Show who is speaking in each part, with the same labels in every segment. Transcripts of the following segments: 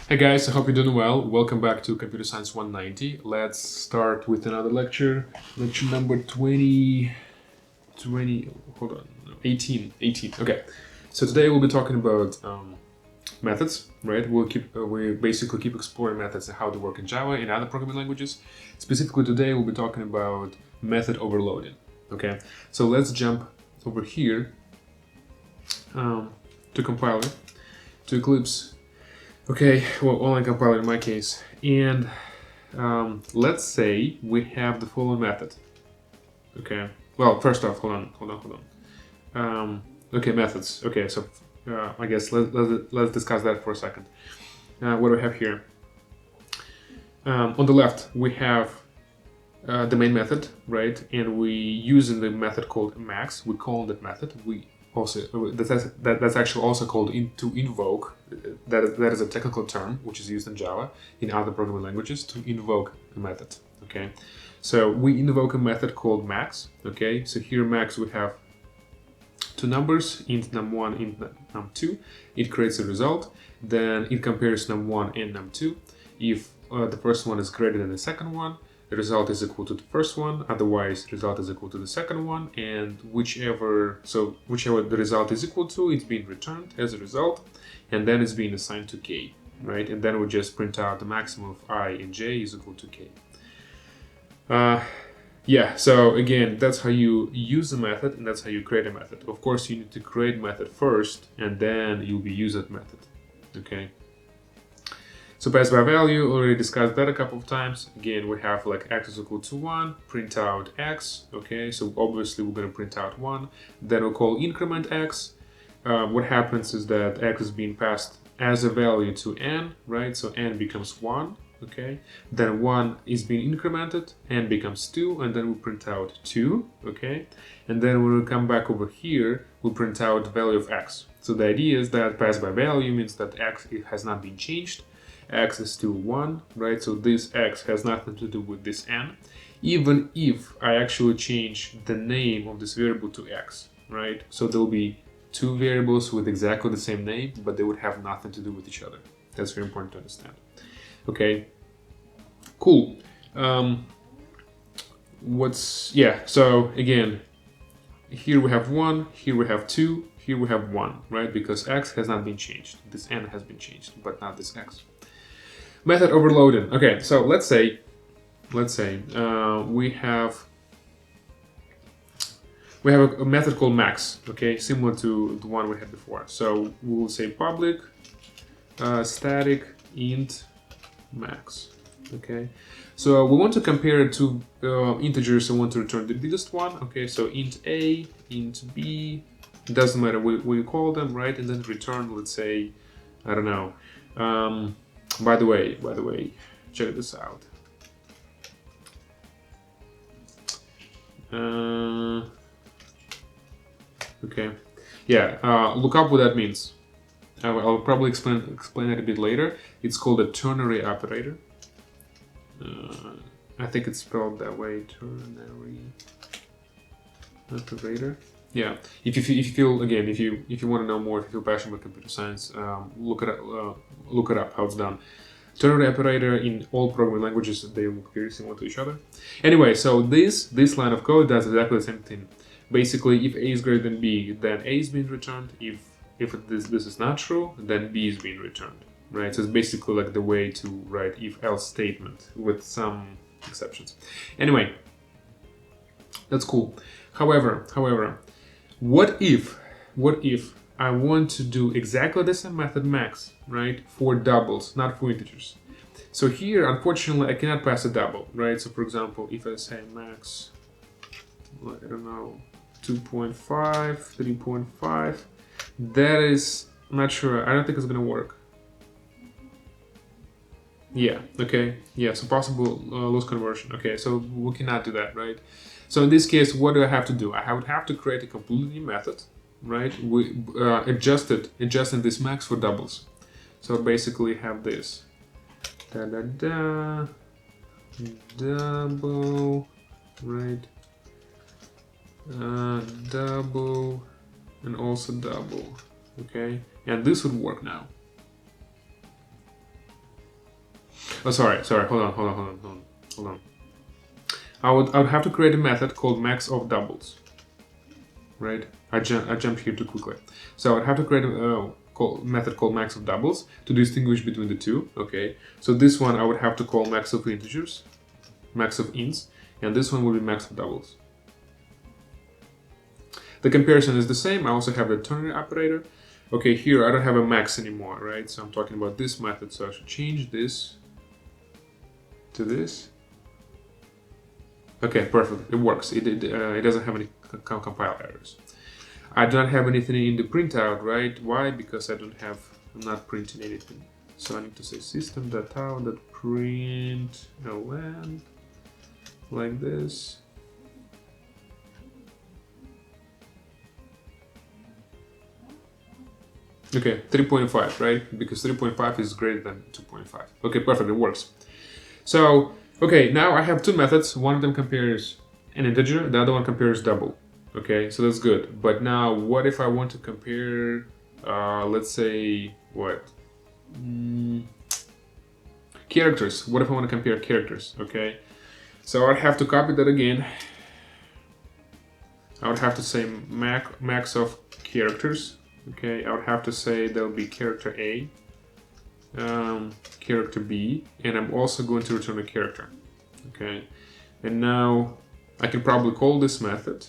Speaker 1: Hey guys, I hope you're doing well. Welcome back to Computer Science 190. Let's start with another lecture. Lecture number 20, hold on, no, 18. Okay, so today we'll be talking about methods, right? We basically keep exploring methods and how they work in Java and other programming languages. Specifically today we'll be talking about method overloading. Okay, so let's jump over here to compiler, to Eclipse. Okay, well, online compiler in my case. And let's say we have the following method. Okay, well, first off, hold on. Okay, methods. Okay, so I guess let's discuss that for a second. What do we have here? On the left, we have the main method, right? And we using the method called max. We call that method. That's actually also called to invoke. That is a technical term which is used in Java in other programming languages to invoke a method. Okay, so we invoke a method called max. Okay, so here max we have two numbers, int num1, int num2. It creates a result. Then it compares num1 and num2. If the first one is greater than the second one, the result is equal to the first one, otherwise the result is equal to the second one, and whichever the result is equal to, it's being returned as a result, and then it's being assigned to k, right? And then we just print out the maximum of I and j is equal to k. Yeah, so again, that's how you use a method and that's how you create a method. Of course, you need to create a method first, and then you'll be use that method, okay? So pass by value, already discussed that a couple of times. Again, we have like x is equal to 1, print out x, okay? So obviously we're going to print out 1. Then we'll call increment x. What happens is that x is being passed as a value to n, right? So n becomes 1, okay? Then 1 is being incremented, n becomes 2, and then we print out 2, okay? And then when we come back over here, we print out the value of x. So the idea is that pass by value means that x has not been changed. X is still 1, right? So this x has nothing to do with this n, even if I actually change the name of this variable to x, right? So there'll be two variables with exactly the same name, but they would have nothing to do with each other. That's very important to understand. Okay, cool. So again, here we have 1, here we have 2, here we have 1, right? Because x has not been changed. This n has been changed, but not this x. Method overloading. Okay, so let's say we have a method called max. Okay, similar to the one we had before. So we will say public static int max. Okay, so we want to compare two integers. I want to return the biggest one. Okay, so int a, int b. It doesn't matter what you call them, right? And then return, let's say, I don't know. By the way, check this out. Okay, yeah. Look up what that means. I'll probably explain it a bit later. It's called a ternary operator. I think it's spelled that way. Ternary operator. Yeah. If you want to know more, if you feel passionate about computer science, look it up how it's done. Ternary operator in all programming languages, they look very similar to each other. Anyway, so this line of code does exactly the same thing. Basically, if a is greater than b, then a is being returned. If this is not true, then b is being returned. Right? So it's basically like the way to write if-else statement with some exceptions. Anyway, that's cool. However, what if I want to do exactly the same method max, right, for doubles, not for integers? So here, unfortunately, I cannot pass a double, right? So for example, if I say max, I don't know, 2.5, 3.5, that is, I'm not sure, I don't think it's gonna work. Yeah, okay, yeah, so possible loss conversion. Okay, so we cannot do that, right? So in this case, what do I have to do? I would have to create a completely new method, right? We adjusting this max for doubles. So basically have this double, right? Double and also double. Okay, and this would work now. Oh, sorry, hold on. I would have to create a method called max of doubles, right? I jumped here too quickly. So I would have to create a method called max of doubles to distinguish between the two, okay? So this one I would have to call max of integers, max of ints, and this one will be max of doubles. The comparison is the same. I also have the ternary operator. Okay, here I don't have a max anymore, right? So I'm talking about this method, so I should change this to this. Okay, perfect. It works. It doesn't have any compile errors. I don't have anything in the printout, right? Why? Because I'm not printing anything. So I need to say system.out.print ln like this. Okay, 3.5, right? Because 3.5 is greater than 2.5. Okay, perfect, it works. So, okay, now I have two methods. One of them compares an integer, the other one compares double. Okay, so that's good. But now, what if I want to compare, let's say, what? Characters. What if I want to compare characters, okay? So I'd have to copy that again. I would have to say max of characters. Okay, I would have to say there'll be character A, character B, and I'm also going to return a character. Okay, and now I can probably call this method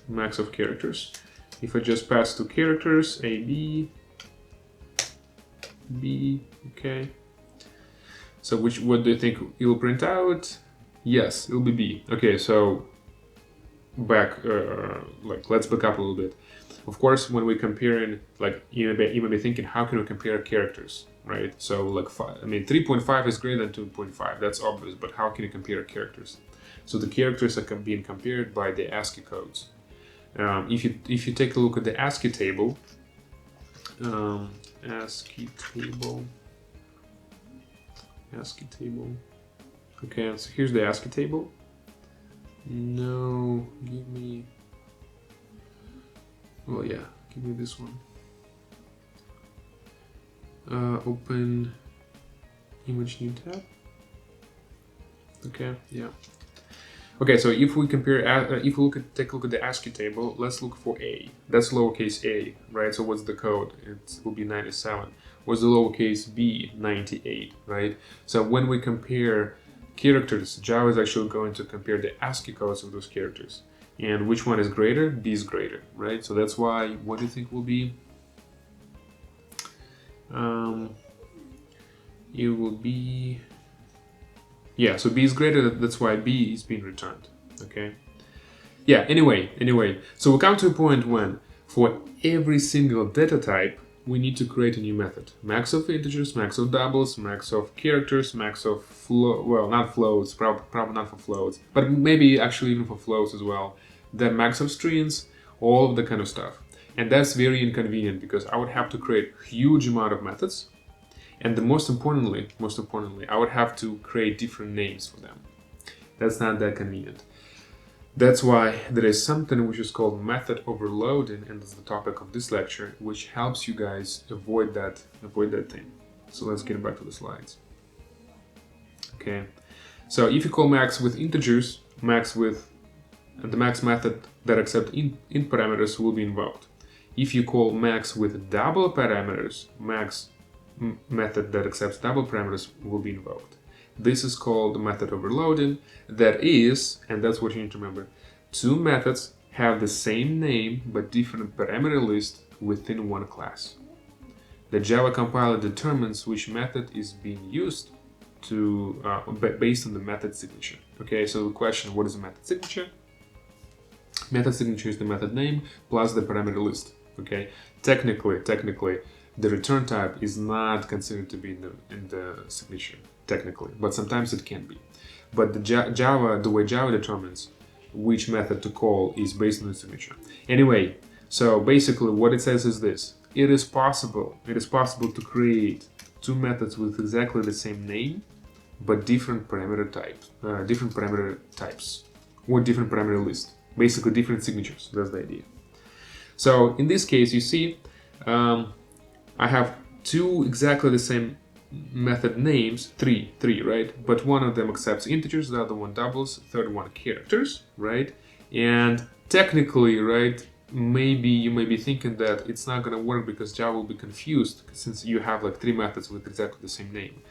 Speaker 1: max of characters. If I just pass two characters, A, B, B, okay. So what do you think it will print out? Yes, it'll be B. Okay, so let's back up a little bit. Of course, when we're comparing, you may be thinking, how can we compare characters, right? So 3.5 is greater than 2.5. That's obvious, but how can you compare characters? So the characters are being compared by the ASCII codes. If you take a look at the ASCII table, ASCII table. Okay, so here's the ASCII table. No, give me. Well, yeah, give me this one. Open image new tab. Okay, yeah. Okay, so if we compare, if we take a look at the ASCII table, let's look for A. That's lowercase a, right? So what's the code? It will be 97. What's the lowercase b? 98, right? So when we compare characters, Java is actually going to compare the ASCII codes of those characters. And which one is greater? B is greater, right? So that's why, what do you think will be? It will be, yeah, so B is greater, that's why B is being returned, okay? Yeah, anyway, so we come to a point when, for every single data type, we need to create a new method. Max of integers, max of doubles, max of characters, max of well, not floats, probably not for floats, but maybe actually even for floats as well. Then max of strings, all of the kind of stuff. And that's very inconvenient because I would have to create a huge amount of methods. And most importantly, I would have to create different names for them. That's not that convenient. That's why there is something which is called method overloading, and that's the topic of this lecture, which helps you guys avoid that thing. So let's get back to the slides. Okay, so if you call max with integers, the max method that accepts int parameters will be invoked. If you call max with double parameters, max method that accepts double parameters will be invoked. This is called method overloading. That is, and that's what you need to remember, two methods have the same name but different parameter list within one class. The Java compiler determines which method is being used to based on the method signature. Okay, so the question, what is a method signature? Method signature is the method name plus the parameter list. Okay, technically, the return type is not considered to be in the signature, technically, but sometimes it can be. But the way Java determines which method to call is based on the signature. Anyway, so basically what it says is this: it is possible to create two methods with exactly the same name, but different parameter types, or different parameter list. Basically different signatures. That's the idea. So in this case, you see, I have two exactly the same method names, three, right? But one of them accepts integers, the other one doubles, third one characters, right? And technically, right, maybe you may be thinking that it's not going to work because Java will be confused since you have like three methods with exactly the same name.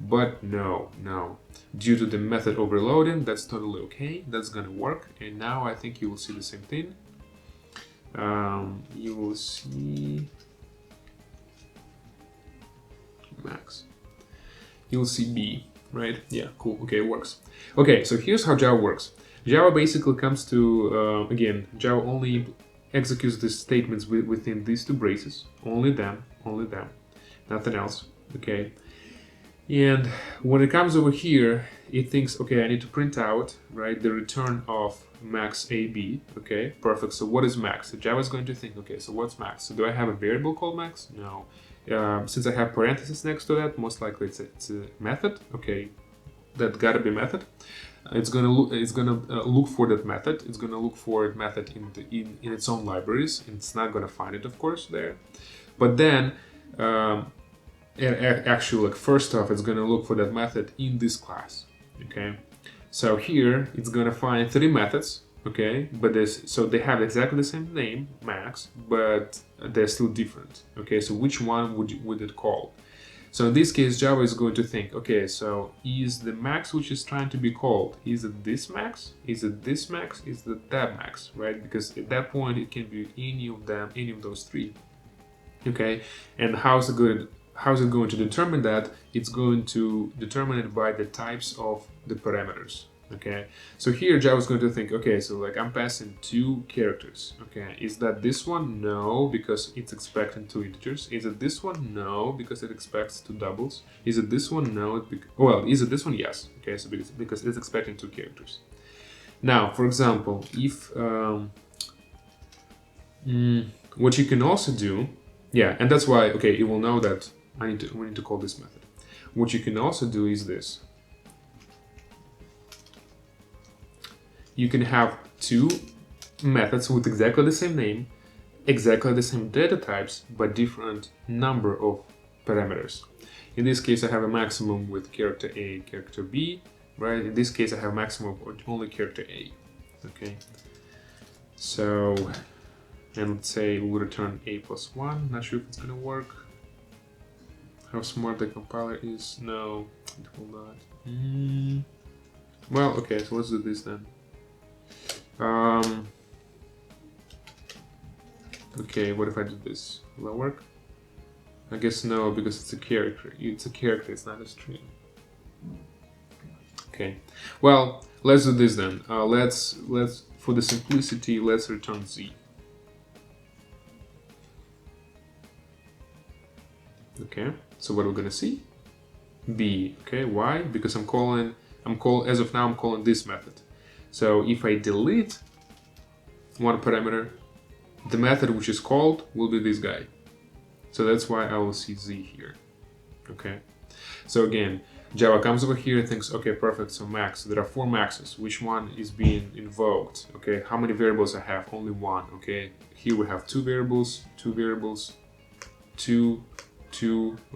Speaker 1: But no. Due to the method overloading, that's totally okay. That's going to work. And now I think you will see the same thing. You will see max. You'll see B, right? Yeah, cool. Okay, it works. Okay, so here's how Java works. Java basically comes to, again, Java only executes the statements within these two braces. Only them, nothing else, okay? And when it comes over here, it thinks, okay, I need to print out, right, the return of max AB, okay, perfect. So what is max? So Java is going to think, okay, so what's max? So do I have a variable called max? No. Since I have parentheses next to that, most likely it's a method, okay, that gotta be method. It's gonna look for that method. It's gonna look for that method in its own libraries, and it's not gonna find it, of course, there. But then, actually, like first off, it's gonna look for that method in this class. Okay, so here it's gonna find three methods. Okay, but so they have exactly the same name, max, but they're still different. Okay, so which one would it call? So in this case, Java is going to think, okay, so is the max which is trying to be called, is it this max? Is it this max? Is it that max, right? Because at that point, it can be any of them, any of those three. Okay, and how's it going to determine that? It's going to determine it by the types of the parameters. Okay, so here Java is going to think, okay, so like I'm passing two characters. Okay, is that this one? No, because it's expecting two integers. Is it this one? No, because it expects two doubles. Is it this one? No. Well, is it this one? Yes. Okay, so because it's expecting two characters. Now, for example, if what you can also do, yeah, and that's why, okay, it will know that we need to call this method. What you can also do is this. You can have two methods with exactly the same name, exactly the same data types, but different number of parameters. In this case, I have a maximum with character A, character B, right? In this case, I have maximum of only character A, okay? So, and let's say we'll return A plus 1. Not sure if it's gonna work. How smart the compiler is? No, it will not. Well, okay, so let's do this then. Okay, what if I do this? Will that work? I guess no, because it's a character. It's a character, it's not a string. Okay, well, let's do this then. Let's for the simplicity, let's return Z. Okay, so what we're gonna see? B. Okay, why? Because as of now, I'm calling this method. So if I delete one parameter, the method which is called will be this guy. So that's why I will see Z here. Okay. So again, Java comes over here and thinks, okay, perfect. So max, there are four maxes. Which one is being invoked? Okay. How many variables I have? Only one. Okay. Here we have two variables, two.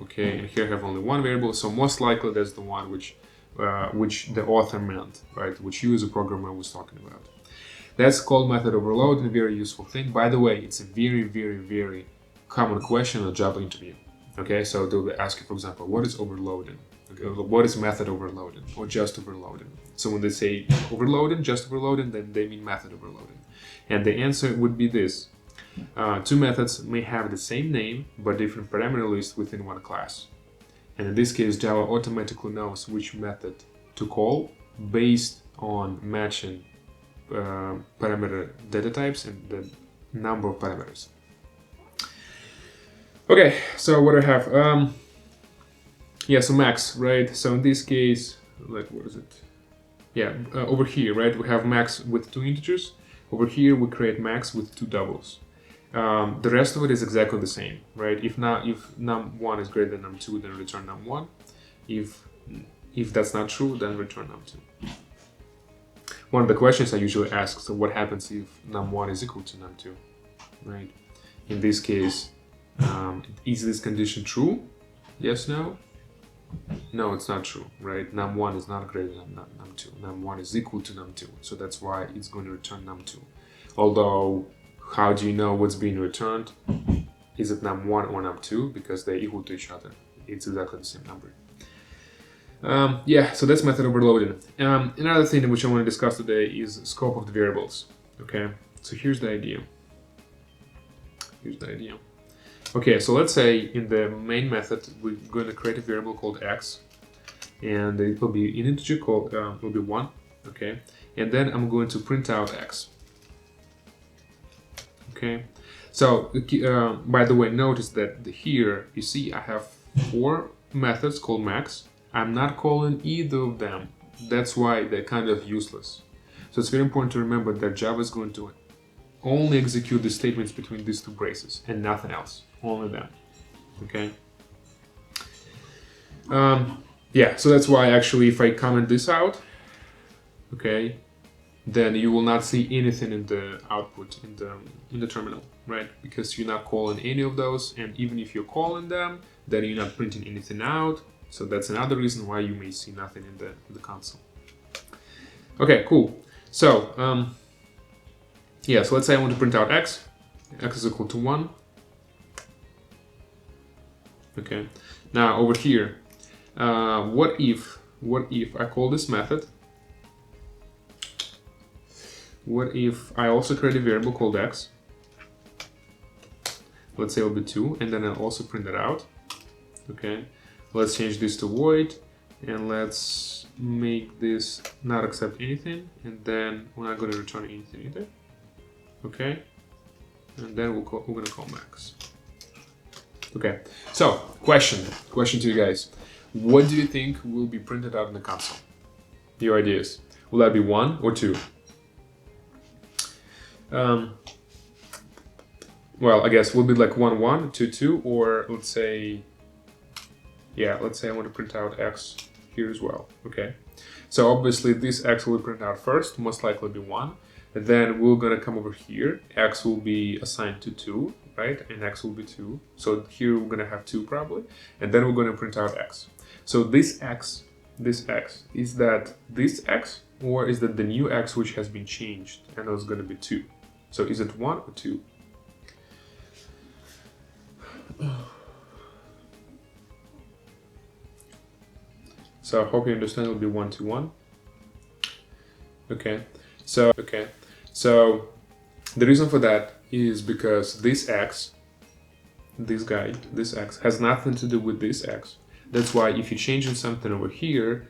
Speaker 1: Okay. And here I have only one variable. So most likely that's the one which the author meant, right? Which you as a programmer was talking about. That's called method overload, and a very useful thing. By the way, it's a very, very, very common question in a Java interview. Okay, so they'll ask you, for example, what is overloading? Okay, what is method overloading or just overloading? So when they say overloading, just overloading, then they mean method overloading. And the answer would be this. Two methods may have the same name, but different parameter lists within one class. And in this case, Java automatically knows which method to call based on matching parameter data types and the number of parameters. Okay, so what I have? Yeah, so max, right? So in this case, like, what is it? Yeah, over here, right? We have max with two integers. Over here, we create max with two doubles. The rest of it is exactly the same, right? If num1 is greater than num2, then return num1. If that's not true, then return num2. One of the questions I usually ask, so what happens if num1 is equal to num2, right? In this case, is this condition true? Yes, no? No, it's not true, right? Num1 is not greater than num2. Num1 is equal to num2, so that's why it's going to return num2. Although, how do you know what's being returned? Is it num1 or num2? Because they're equal to each other. It's exactly the same number. Yeah, so that's method overloading. Another thing which I want to discuss today is scope of the variables. Okay, so here's the idea. Okay, so let's say in the main method we're going to create a variable called x, and it will be an integer called will be 1. Okay, and then I'm going to print out x. Okay, so by the way, notice that here you see I have 4 methods called max. I'm not calling either of them. That's why they're kind of useless. So it's very important to remember that Java is going to only execute the statements between these 2 braces and nothing else, only them. Okay. Yeah, so that's why actually if I comment this out, okay, then you will not see anything in the output in the terminal, right? Because you're not calling any of those, and even if you're calling them, then you're not printing anything out. So that's another reason why you may see nothing in the console. Okay, cool. So yeah, so let's say I want to print out x. X is equal to 1. Okay. Now over here, what if I call this method? What if I also create a variable called x? Let's say it'll be 2, and then I'll also print it out. Okay. Let's change this to void, and let's make this not accept anything, and then we're not going to return anything either. Okay, and then we're going to call max. Okay, so question to you guys: what do you think will be printed out in the console? Your ideas? Will that be 1 or 2? Well, I guess will be like 1 1, 2 2, or let's say, yeah, let's say I want to print out x here as well. Okay, so obviously this x will print out first, most likely be 1. And then we're gonna come over here. X will be assigned to 2, right? And x will be 2. So here we're gonna have 2 probably. And then we're gonna print out x. So this x, is that this x, or is that the new x which has been changed and it's gonna be 2? So is it 1 or 2? So I hope you understand it'll be 1 to 1. Okay. So the reason for that is because this x, this x has nothing to do with this x. That's why if you're changing something over here,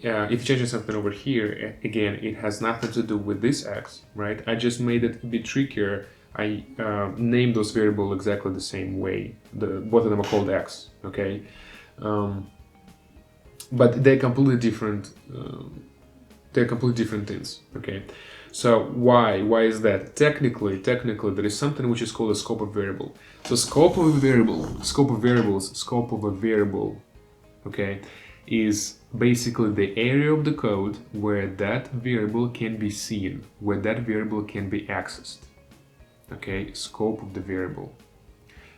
Speaker 1: again, it has nothing to do with this x, right? I just made it a bit trickier. I named those variables exactly the same way. Both of them are called x, okay? But they're completely different. They're completely different things, okay? So why is that? Technically there is something which is called a scope of variable. So scope of a variable, okay, is basically the area of the code where that variable can be seen, where that variable can be accessed. Okay, scope of the variable.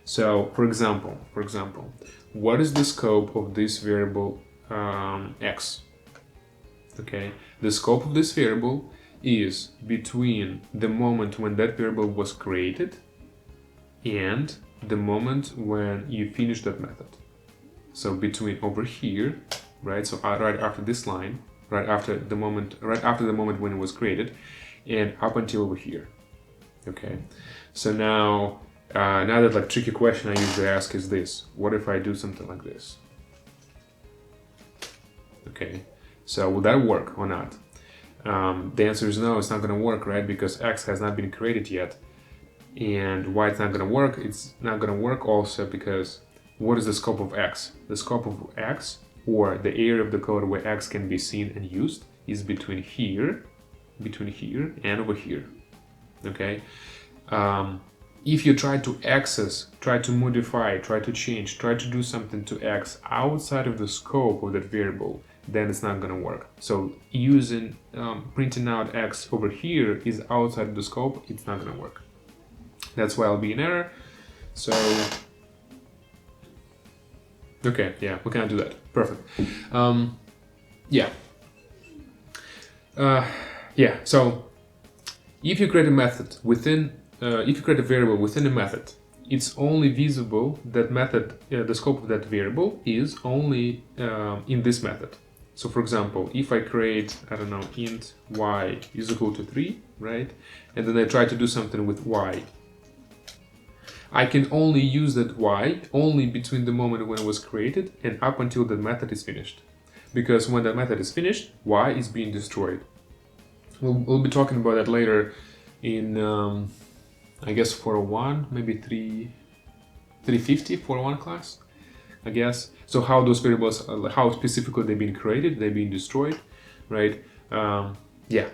Speaker 1: So for example, what is the scope of this variable x? Okay, the scope of this variable is between the moment when that variable was created and the moment when you finish that method. So between over here, right? So right after this line, right after the moment when it was created, and up until over here. Okay. So now that like tricky question I usually ask is this: what if I do something like this? Okay. So will that work or not? The answer is no, it's not going to work, right? Because x has not been created yet. And why it's not going to work? It's not going to work also because what is the scope of x? The scope of x, or the area of the code where x can be seen and used, is between here and over here. Okay? If you try to access, try to modify, try to change, try to do something to x outside of the scope of that variable, then it's not going to work. So using printing out x over here is outside of the scope, it's not going to work. That's why I'll be in error. So Okay, yeah, we can't do that. Perfect. Yeah. Yeah, so if you create a method within, if you create a variable within a method, it's only visible, that method, the scope of that variable is only in this method. So for example, if I create, I don't know, int y is equal to 3, right? And then I try to do something with y. I can only use that y only between the moment when it was created and up until the method is finished. Because when that method is finished, y is being destroyed. We'll be talking about that later in, I guess, 401, maybe 350, 401 class, I guess. So how those variables, how specifically they've been created, they've been destroyed, right? Yeah.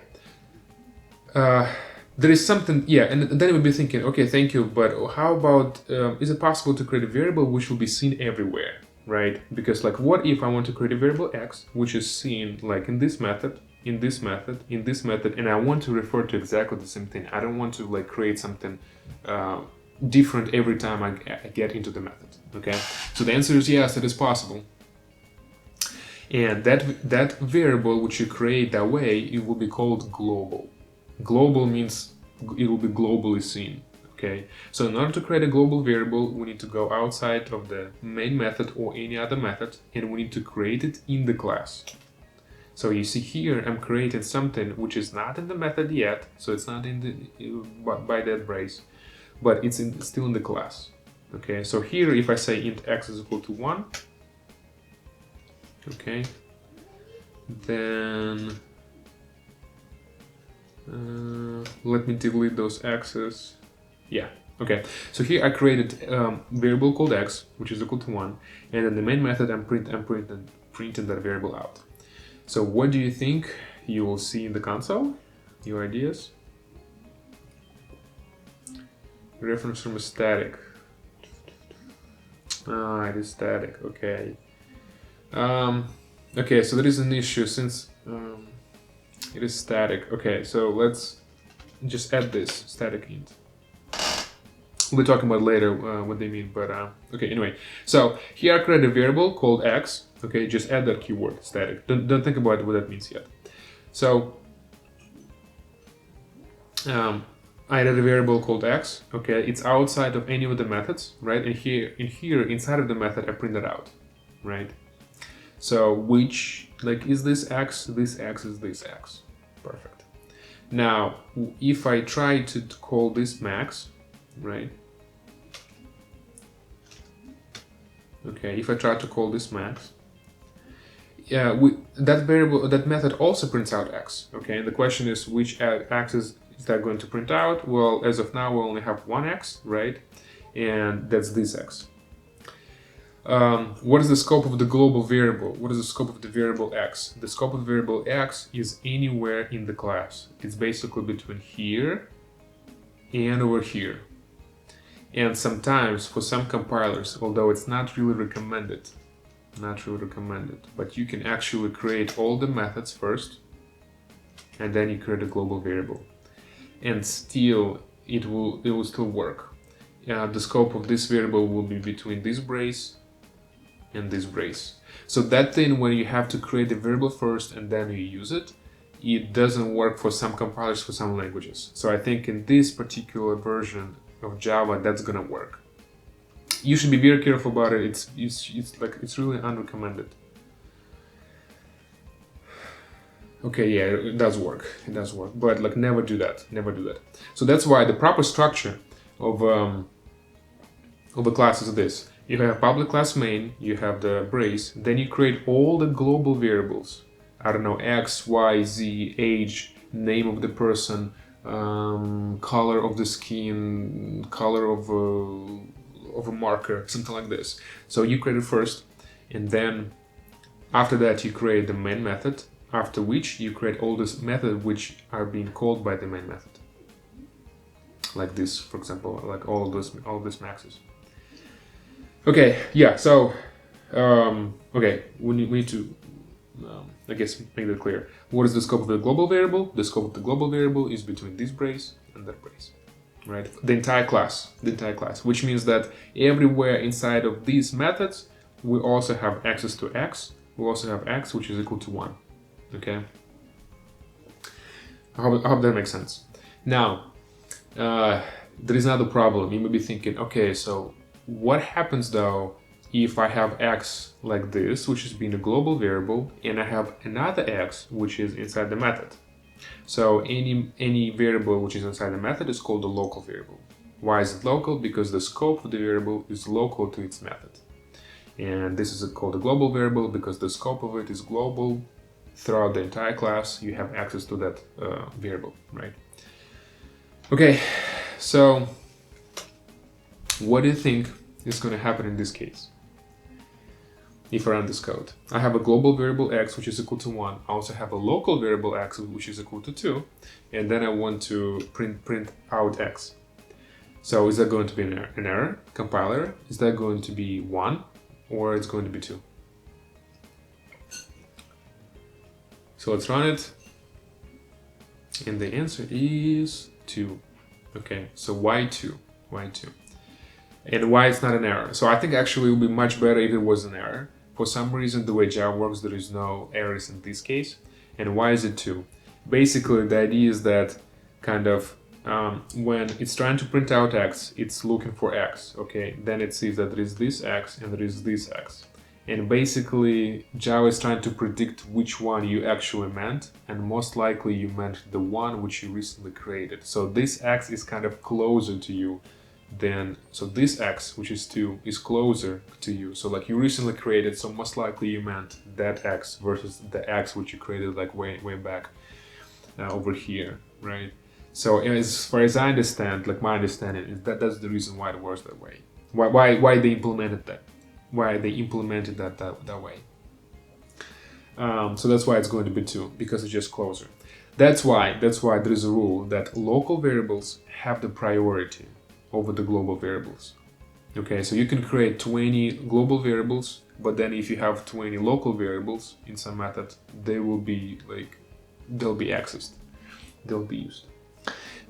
Speaker 1: There is something, yeah, and then we'll be thinking, okay, thank you, but how about, is it possible to create a variable which will be seen everywhere, right? Because like, what if I want to create a variable x, which is seen like in this method, in this method, in this method, and I want to refer to exactly the same thing. I don't want to like create something different every time I get into the method, okay? So the answer is yes, it is possible. And that variable which you create that way, it will be called global. Global means it will be globally seen, okay? So in order to create a global variable, we need to go outside of the main method or any other method, and we need to create it in the class. So you see here, I'm creating something which is not in the method yet, so it's not in the by that brace, but it's still in the class. Okay, so here if I say int x is equal to 1, okay, then let me delete those x's. Yeah, okay. So here I created a variable called x, which is equal to 1, and in the main method I'm printing that variable out. So what do you think you will see in the console? Your ideas? Reference from a static. Ah, it is static. Okay. Okay, so there is an issue since it is static. Okay, so let's just add this static int. We'll be talking about later what they mean, but okay, anyway. So here I create a variable called x. Okay, just add that keyword, static. Don't think about what that means yet. So I added a variable called x. Okay, it's outside of any of the methods, right? And here inside of the method I print it out, right? So which, like, is this x? This x is this x. Perfect. Now, if I try to call this max, right? Okay, if I try to call this max, yeah, that variable, that method also prints out x. Okay, and the question is which x is that going to print out? Well, as of now, we only have one x, right? And that's this x. What is the scope of the global variable? What is the scope of the variable x? The scope of the variable x is anywhere in the class. It's basically between here and over here. And sometimes for some compilers, although it's not really recommended, but you can actually create all the methods first, and then you create a global variable, and still it will still work. The scope of this variable will be between this brace and this brace. So that thing when you have to create the variable first and then you use it, it doesn't work for some compilers, for some languages. So I think in this particular version of Java, that's gonna work. You should be very careful about it. It's really unrecommended. Okay, yeah, it does work. It does work, but like never do that. Never do that. So that's why the proper structure of a class is this. You have public class main, you have the brace, then you create all the global variables. I don't know, x, y, z, age, name of the person, color of the skin, color of a marker, something like this. So you create it first, and then after that you create the main method, after which you create all these methods which are being called by the main method. Like this, for example, like all these maxes. Okay, yeah, so, okay, we need to, I guess, make that clear. What is the scope of the global variable? The scope of the global variable is between this brace and that brace, right? The entire class, which means that everywhere inside of these methods, we also have access to x. We also have x, which is equal to 1. Okay. I hope that makes sense. Now, there is another problem. You may be thinking, okay, so what happens though if I have x like this, which is being a global variable, and I have another x, which is inside the method? So any variable which is inside the method is called a local variable. Why is it local? Because the scope of the variable is local to its method. And this is called a global variable because the scope of it is global throughout the entire class. You have access to that variable, right? Okay, so what do you think is going to happen in this case? If I run this code, I have a global variable x, which is equal to 1. I also have a local variable x, which is equal to 2. And then I want to print out x. So is that going to be an error? Compiler, is that going to be 1 or it's going to be 2? So let's run it. And the answer is 2. Okay, so why 2? Why 2? And why it's not an error? So I think actually it would be much better if it was an error. For some reason, the way Java works, there is no errors in this case. And why is it 2? Basically, the idea is that kind of when it's trying to print out x, it's looking for x, okay? Then it sees that there is this x and there is this x. And basically, Java is trying to predict which one you actually meant, and most likely you meant the one which you recently created. So this x is kind of closer to you than, so this x, which is 2, is closer to you. So like you recently created, so most likely you meant that x versus the x which you created like way back over here, right? So as far as I understand, like my understanding is that that's the reason why it works that way. Why they implemented that. Why they implemented that way. So that's why it's going to be 2, because it's just closer. That's why there is a rule that local variables have the priority over the global variables. Okay, so you can create 20 global variables, but then if you have 20 local variables in some method, they will be like, they'll be accessed, they'll be used.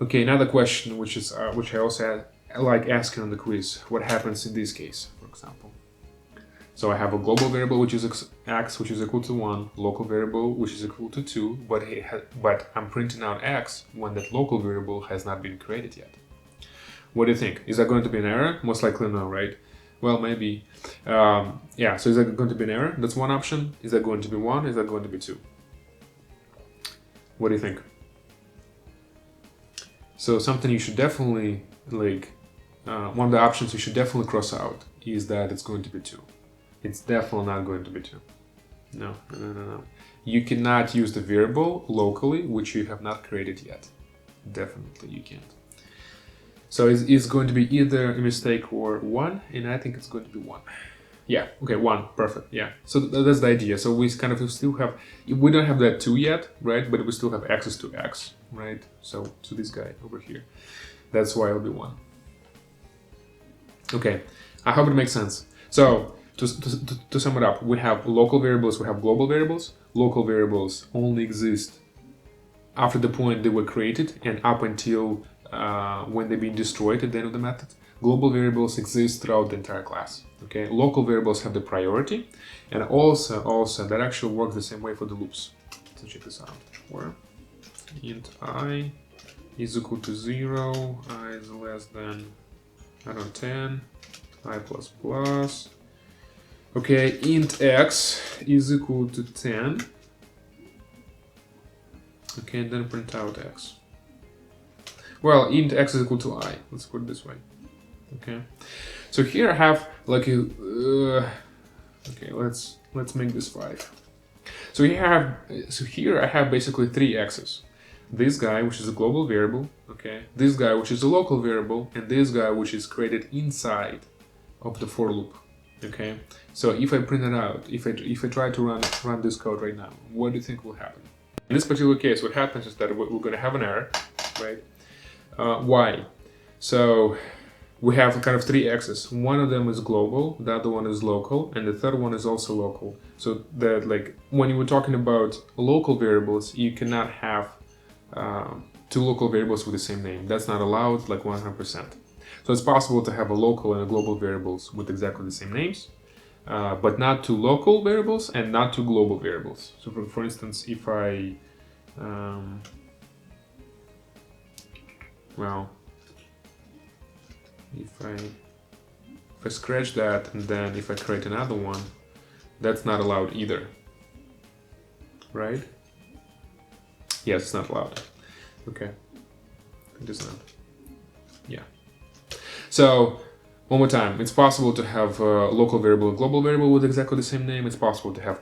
Speaker 1: Okay, another question which I also like asking on the quiz: what happens in this case, for example? So I have a global variable which is x, which is equal to 1, local variable which is equal to 2, but I'm printing out x when that local variable has not been created yet. What do you think? Is that going to be an error? Most likely no, right? Well, maybe. Yeah, so is that going to be an error? That's one option. Is that going to be 1? Is that going to be 2? What do you think? So something you should definitely, like, one of the options you should definitely cross out is that it's going to be 2. It's definitely not going to be 2. No. You cannot use the variable locally, which you have not created yet. Definitely you can't. So it's going to be either a mistake or 1, and I think it's going to be 1. Yeah, okay, 1, perfect, yeah. So that's the idea. So we kind of still have, we don't have that 2 yet, right? But we still have access to x, right? So to this guy over here. That's why it'll be 1. Okay, I hope it makes sense. So to sum it up, we have local variables, we have global variables. Local variables only exist after the point they were created and up until when they're being destroyed at the end of the method. Global variables exist throughout the entire class. Okay, local variables have the priority, and also that actually works the same way for the loops. So check this out. Where int I is equal to 0, I is less than, I don't know, 10, I plus plus. Okay, int x is equal to 10. Okay, and then print out x. Well, int x is equal to I. Let's put it this way. Okay, so here I have like a. Okay, let's make this 5. So here I have basically 3 x's. This guy, which is a global variable. Okay, this guy, which is a local variable, and this guy, which is created inside of the for loop. Okay, so if I print it out, if I try to run this code right now, what do you think will happen? In this particular case, what happens is that we're going to have an error, right? Why? So we have kind of 3 x's. One of them is global, the other one is local, and the third one is also local. So that, like, when you were talking about local variables, you cannot have 2 local variables with the same name. That's not allowed, like 100%. So it's possible to have a local and a global variables with exactly the same names, but not to local variables and not to global variables. So for instance, if I if I scratch that and then if I create another one, that's not allowed either, right? Yes, it's not allowed. Okay, it is not. Yeah. So one more time, it's possible to have a local variable and global variable with exactly the same name. It's possible to have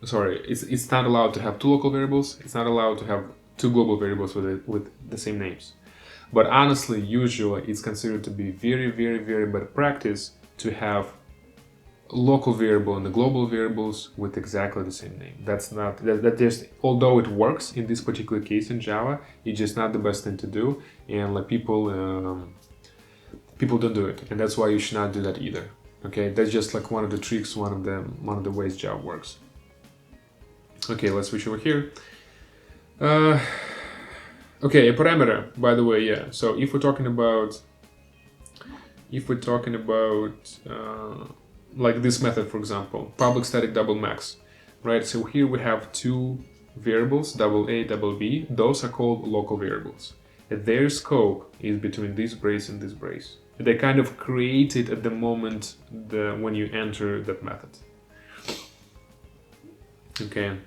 Speaker 1: it's not allowed to have two local variables. It's not allowed to have two global variables with the same names. But honestly, usually it's considered to be very, very, very bad practice to have local variable and the global variables with exactly the same name. That just, although it works in this particular case in Java, it's just not the best thing to do, and like people don't do it, and that's why you should not do that either. Okay, that's just like one of the tricks, one of the ways Java works. Okay, let's switch over here. Okay, a parameter, by the way, yeah. So if we're talking about like this method, for example, public static double max, right? So here we have two variables, double A, double B. Those are called local variables. Their scope is between this brace and this brace. They kind of created at the moment when you enter that method. Okay.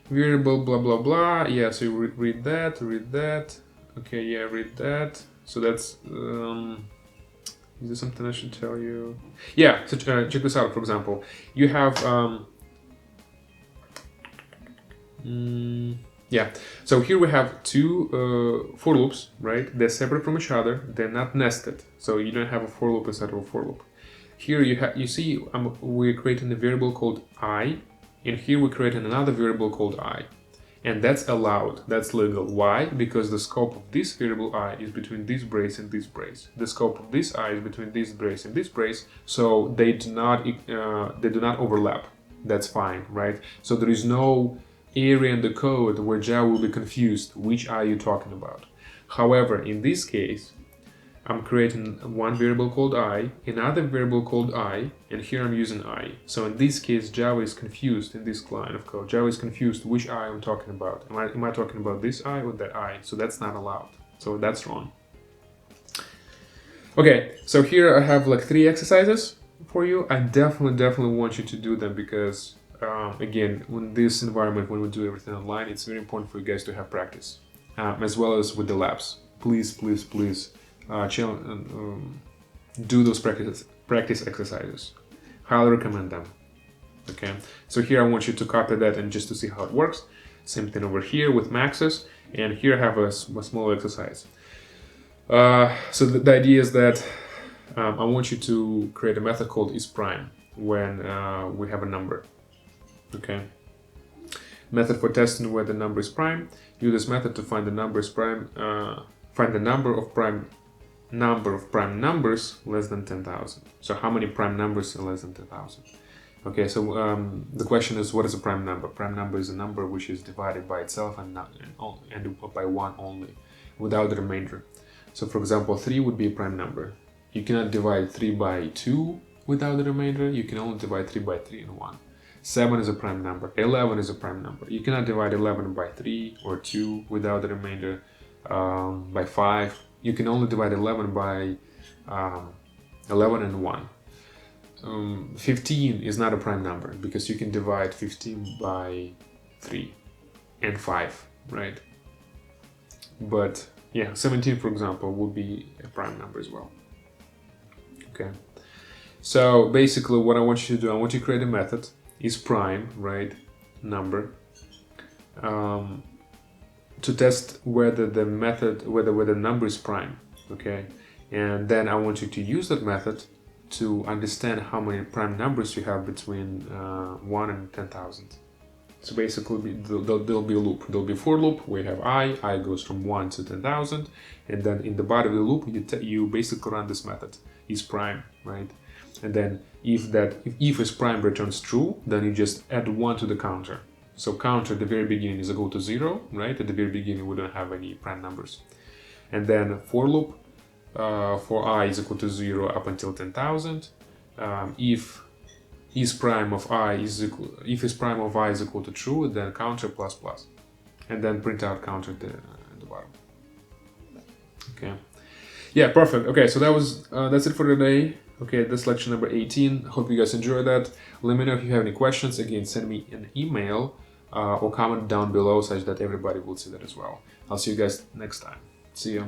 Speaker 1: Variable blah blah blah. Yeah, so you read that. Okay, yeah, read that. So that's is there something I should tell you? Yeah, so check this out. For example, you have yeah. So here we have two for loops, right? They're separate from each other. They're not nested, so you don't have a for loop inside of a for loop. Here you see we're creating a variable called I. And here we're creating another variable called I. And that's allowed, that's legal. Why? Because the scope of this variable I is between this brace and this brace. The scope of this I is between this brace and this brace, so they do not overlap. That's fine, right? So there is no area in the code where Java will be confused which I you're talking about. However, in this case, I'm creating one variable called I, another variable called I, and here I'm using I. So in this case, Java is confused in this line of code. Java is confused which I I'm talking about. Am I talking about this I or that I? So that's not allowed. So that's wrong. Okay, so here I have like 3 exercises for you. I definitely want you to do them because, again, in this environment, when we do everything online, it's very important for you guys to have practice, as well as with the labs. Please do those practice exercises. Highly recommend them. Okay, so here I want you to copy that and just to see how it works. Same thing over here with maxes, and here I have a small exercise. So the idea is that I want you to create a method called isPrime when we have a number. Okay, method for testing where the number is prime. Use this method to find the number is prime. Find the number of prime numbers less than 10,000. So how many prime numbers are less than 10,000? Okay, so the question is, what is a prime number? Prime number is a number which is divided by itself and by 1 only, without the remainder. So for example, 3 would be a prime number. You cannot divide 3 by 2 without the remainder. You can only divide 3 by 3 and 1. 7 is a prime number. 11 is a prime number. You cannot divide 11 by 3 or 2 without the remainder. By 5. You can only divide 11 by 11 and 1. 15 is not a prime number because you can divide 15 by 3 and 5, right? But yeah, 17, for example, would be a prime number as well. Okay. So basically what I want you to do, I want you to create a method, isPrime, right, number, to test whether the number is prime, okay? And then I want you to use that method to understand how many prime numbers you have between 1 and 10,000. So basically there'll be a loop. There'll be a for loop where you have I goes from 1 to 10,000, and then in the body of the loop you basically run this method, isPrime, right? And then if isPrime returns true, then you just add 1 to the counter. So counter at the very beginning is equal to 0, right? At the very beginning we don't have any prime numbers. And then for loop for I is equal to 0 up until 10,000. If is prime of I is equal, if is prime of I is equal to true, then counter plus plus, and then print out counter at the bottom. Okay. Yeah, perfect. Okay, so that's it for today. Okay, this lecture number 18. Hope you guys enjoyed that. Let me know if you have any questions. Again, send me an email or comment down below such that everybody will see that as well. I'll see you guys next time. See you.